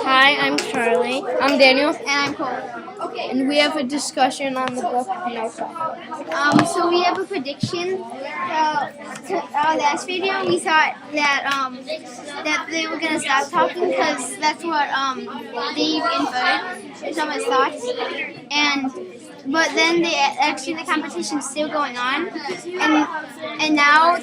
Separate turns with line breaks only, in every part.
Hi, I'm Charlie.
I'm Daniel,
And I'm Cole.
and we have a discussion on the book No Software.
So we have a prediction. To our last video, we thought that they were gonna stop talking because that's what Dave inferred from his thoughts. But then the competition's still going on, and now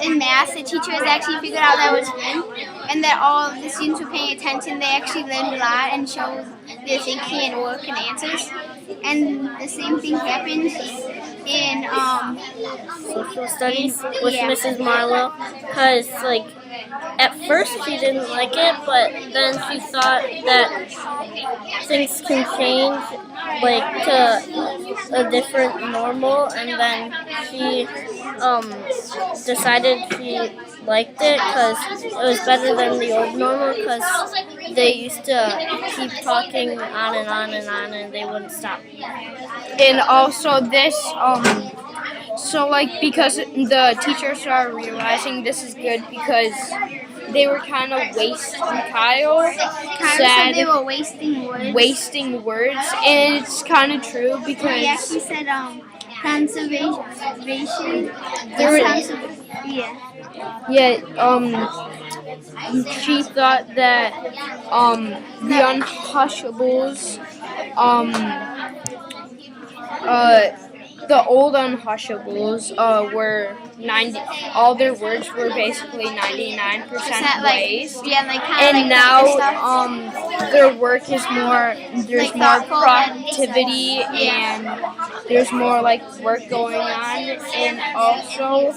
in math the teacher has actually figured out that was fun, and that all of the students were paying attention. They actually learned a lot and showed their thinking and work and answers. And the same thing happened in
Social studies with Mrs. Marlowe, because at first she didn't like it, but then she thought that things can change to a different normal, and then she decided she liked it because it was better than the old normal, because they used to keep talking on and on and on and they wouldn't stop.
And also this, because the teachers are realizing this is good because they were kind of wasting, Kyle
said they were wasting words,
and it's kind of true because
he actually said conservation.
She thought that the Unhushables, the old Unhushables were 90. All their words were basically 99% waste, and now their work is more. There's more productivity and there's more work going on, and also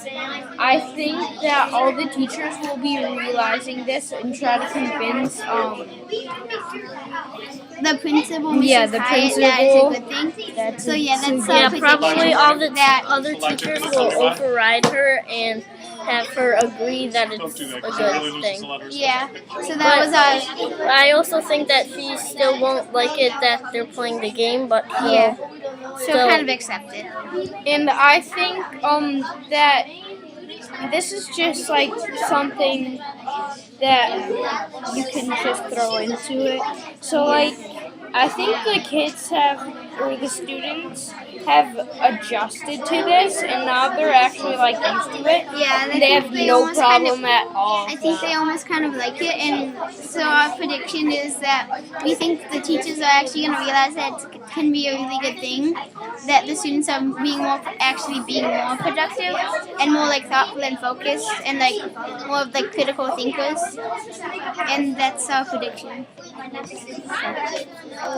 I think that all the teachers will be realizing this and try to convince
the principal, Mrs.
the
Hyatt,
principal.
that it's a good thing.
Yeah, probably all the other teachers will override her and have her agree that it's a good thing.
Yeah, so that was
I also think that she still won't like it that they're playing the game, but
she'll kind of accept it.
And I think that this is just something that you can just throw into it. So I think the kids or the students have adjusted to this, and now they're actually used to it.
Yeah,
and they have no problem at all.
I think they almost kind of like it, and so our prediction is that we think the teachers are actually going to realize that it can be a really good thing, that the students are being more productive and more thoughtful and focused and more of critical thinkers, and that's our prediction.